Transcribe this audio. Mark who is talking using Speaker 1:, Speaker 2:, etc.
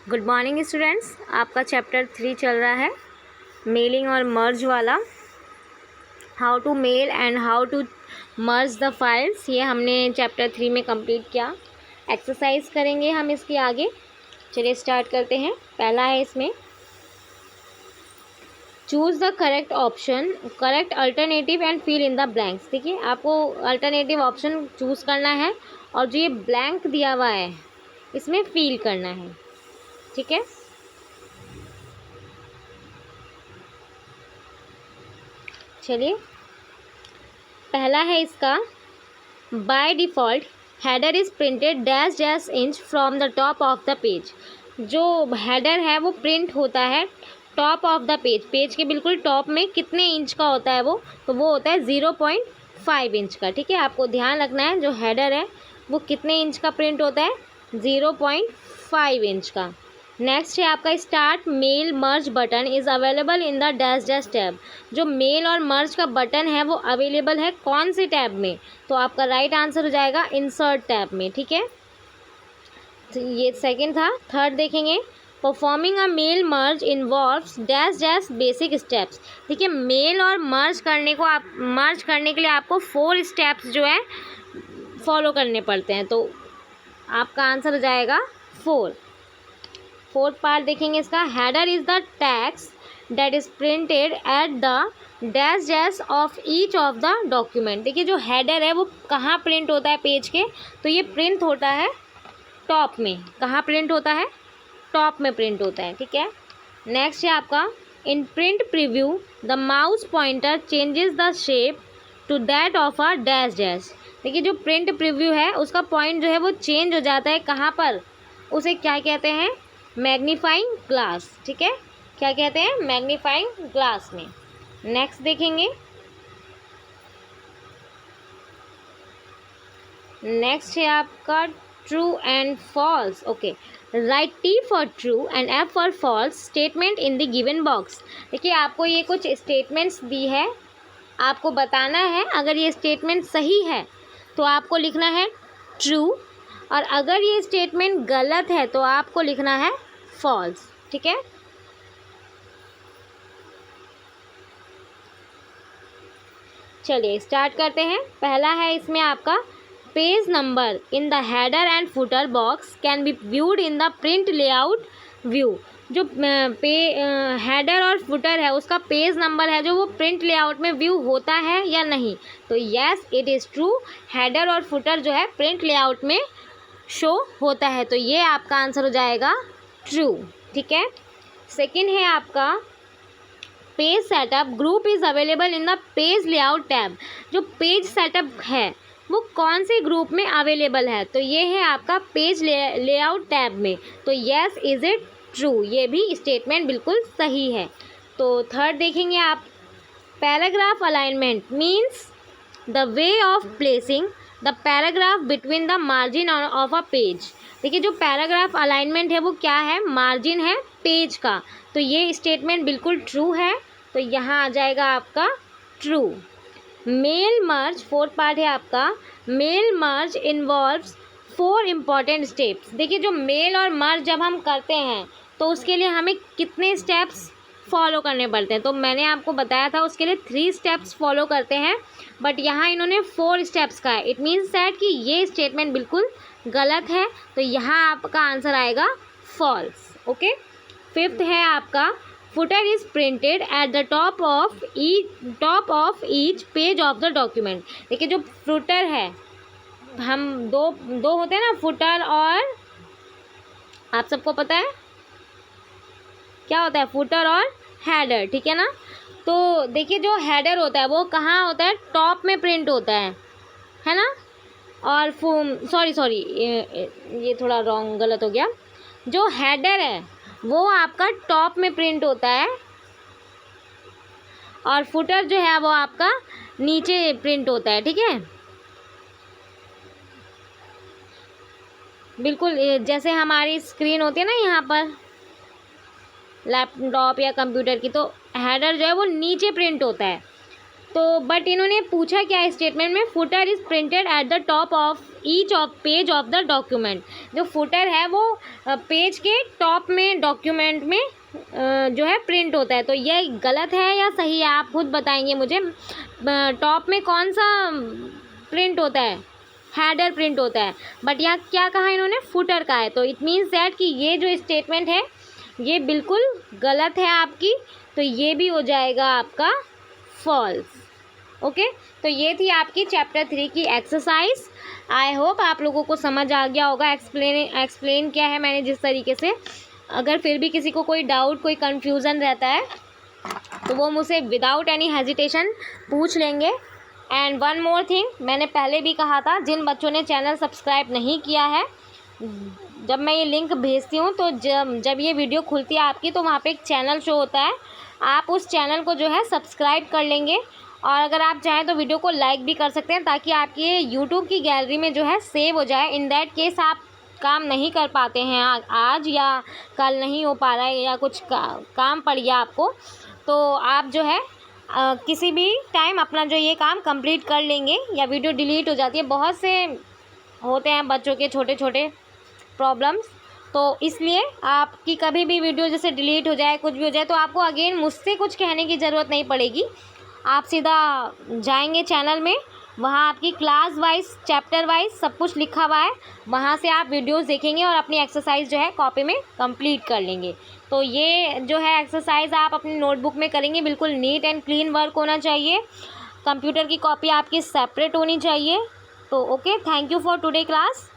Speaker 1: Good morning students, आपका chapter 3 चल रहा है मेलिंग और मर्ज वाला। How to mail and how to merge the files, ये हमने चैप्टर 3 में कंप्लीट किया। एक्सरसाइज करेंगे हम इसके आगे। चलिए स्टार्ट करते हैं। पहला है इसमें choose the correct option, correct alternative and fill in the blanks. देखिए, आपको अल्टरनेटिव ऑप्शन चूज़ करना है और जो ये ब्लैंक दिया हुआ है इसमें फिल करना है। ठीक है, चलिए पहला है इसका, by default header is printed dash dash inch from the top of the page. जो हेडर है वो प्रिंट होता है top of the page, page के बिल्कुल टॉप में कितने इंच का होता है वो, तो वो होता है 0.5 इंच का। ठीक है, आपको ध्यान रखना है जो हेडर है वो कितने इंच का प्रिंट होता है, 0.5 इंच का। नेक्स्ट है आपका, start mail merge button is available in the dash dash tab. जो मेल और मर्ज का बटन है वो अवेलेबल है कौन से टैब में, तो आपका राइट आंसर हो जाएगा इंसर्ट टैब में। ठीक है, तो ये सेकंड था। थर्ड देखेंगे, performing a mail merge involves dash dash basic steps. देखिए, मेल और मर्ज करने के लिए आपको 4 स्टेप्स जो है फॉलो करने पड़ते हैं, तो आपका आंसर हो जाएगा 4। फोर्थ पार्ट देखेंगे इसका, header is the text that is printed at the dash dash of each of the document. देखिए, जो हेडर है वो कहाँ प्रिंट होता है पेज के, तो ये प्रिंट होता है टॉप में। कहाँ प्रिंट होता है, टॉप में प्रिंट होता है। ठीक है, नेक्स्ट है आपका, in print preview the mouse pointer changes the shape to that of a dash dash. देखिए, जो प्रिंट प्रीव्यू है उसका पॉइंट जो है वो चेंज हो जाता है, कहाँ पर, उसे क्या कहते हैं, मैग्नीफाइंग ग्लास। ठीक है, क्या कहते हैं, मैग्नीफाइंग ग्लास में। नेक्स्ट देखेंगे, नेक्स्ट है आपका true and false. Okay, write T for true and F for false statement in the given box. देखिए, आपको ये कुछ स्टेटमेंट्स दी है, आपको बताना है अगर ये स्टेटमेंट सही है तो आपको लिखना है ट्रू, और अगर ये स्टेटमेंट गलत है तो आपको लिखना है फॉल्स। ठीक है, चलिए स्टार्ट करते हैं। पहला है इसमें आपका, page number in the header and footer box can be viewed in the print layout view. जो हेडर और फुटर है उसका पेज नंबर है जो वो प्रिंट लेआउट में व्यू होता है या नहीं, तो yes it is true, header और फुटर जो है प्रिंट लेआउट में शो होता है, तो ये आपका आंसर हो जाएगा ट्रू। ठीक है, सेकंड है आपका, page setup group is available in the page layout tab. जो पेज सेटअप है वो कौन से ग्रुप में अवेलेबल है, तो ये है आपका पेज लेआउट टैब में, तो यस इज़ इट ट्रू, ये भी स्टेटमेंट बिल्कुल सही है। तो थर्ड देखेंगे आप, paragraph alignment means the way of placing the paragraph between the margin of a page. देखिए, जो पैराग्राफ अलाइनमेंट है वो क्या है, मार्जिन है पेज का, तो ये स्टेटमेंट बिल्कुल ट्रू है, तो यहाँ आ जाएगा आपका true. Mail merge, fourth part है आपका, mail merge involves 4 important steps. देखिए, जो मेल और मर्ज जब हम करते हैं तो उसके लिए हमें कितने स्टेप्स फॉलो करने पड़ते हैं, तो मैंने आपको बताया था उसके लिए 3 स्टेप्स फॉलो करते हैं, बट यहाँ इन्होंने 4 स्टेप्स का है। इट मीन्स दैट कि ये स्टेटमेंट बिल्कुल गलत है, तो यहाँ आपका आंसर आएगा फॉल्स। ओके, फिफ्थ है आपका, footer is printed at the top of each page of the document. देखिए, जो फुटर है, हम दो होते हैं ना, फुटर और, आप सबको पता है क्या होता है, फुटर और हेडर। ठीक है ना, तो देखिए, जो हेडर होता है वो कहाँ होता है, टॉप में प्रिंट होता है ना, और सॉरी ये थोड़ा रॉन्ग गलत हो गया। जो हेडर है वो आपका टॉप में प्रिंट होता है और फुटर जो है वो आपका नीचे प्रिंट होता है। ठीक है, बिल्कुल जैसे हमारी स्क्रीन होती है ना यहाँ पर लैपटॉप या कंप्यूटर की, तो हेडर जो है वो नीचे प्रिंट होता है तो बट इन्होंने पूछा क्या है स्टेटमेंट में, footer is printed at the top of each of page of the document. जो फुटर है वो पेज के टॉप में डॉक्यूमेंट में जो है प्रिंट होता है। तो ये गलत है या सही है, आप खुद बताएंगे मुझे। टॉप में कौन सा प्रिंट होता है, हेडर प्रिंट होता है, बट यहाँ क्या कहा इन्होंने, फुटर का है। तो इट मीन्स दैट कि ये जो स्टेटमेंट है ये बिल्कुल गलत है आपकी, तो ये भी हो जाएगा आपका फॉल्स। ओके, तो ये थी आपकी चैप्टर 3 की एक्सरसाइज। आई होप आप लोगों को समझ आ गया होगा एक्सप्लेन क्या है मैंने जिस तरीके से। अगर फिर भी किसी को कोई डाउट, कोई कन्फ्यूज़न रहता है तो वो मुझसे विदाउट एनी हेजिटेशन पूछ लेंगे। एंड वन मोर थिंग, मैंने पहले भी कहा था, जिन बच्चों ने चैनल सब्सक्राइब नहीं किया है, जब मैं ये लिंक भेजती हूँ तो जब ये वीडियो खुलती है आपकी तो वहाँ पे एक चैनल शो होता है, आप उस चैनल को जो है सब्सक्राइब कर लेंगे। और अगर आप चाहें तो वीडियो को लाइक भी कर सकते हैं, ताकि आपकी यूट्यूब की गैलरी में जो है सेव हो जाए। इन दैट केस आप काम नहीं कर पाते हैं आज, या कल नहीं हो पा रहा है, या कुछ काम पड़ गया आपको, तो आप जो है किसी भी टाइम अपना जो ये काम कंप्लीट कर लेंगे, या वीडियो डिलीट हो जाती है। बहुत से होते हैं बच्चों के छोटे छोटे प्रॉब्लम्स, तो इसलिए आपकी कभी भी वीडियो जैसे डिलीट हो जाए, कुछ भी हो जाए, तो आपको अगेन मुझसे कुछ कहने की ज़रूरत नहीं पड़ेगी। आप सीधा जाएंगे चैनल में, वहाँ आपकी क्लास वाइज, चैप्टर वाइज सब कुछ लिखा हुआ है, वहाँ से आप वीडियोस देखेंगे और अपनी एक्सरसाइज जो है कॉपी में कंप्लीट कर लेंगे। तो ये जो है एक्सरसाइज आप अपनी नोटबुक में करेंगे, बिल्कुल नीट एंड क्लीन वर्क होना चाहिए। कंप्यूटर की कॉपी आपकी सेपरेट होनी चाहिए। तो okay, thank you for today class.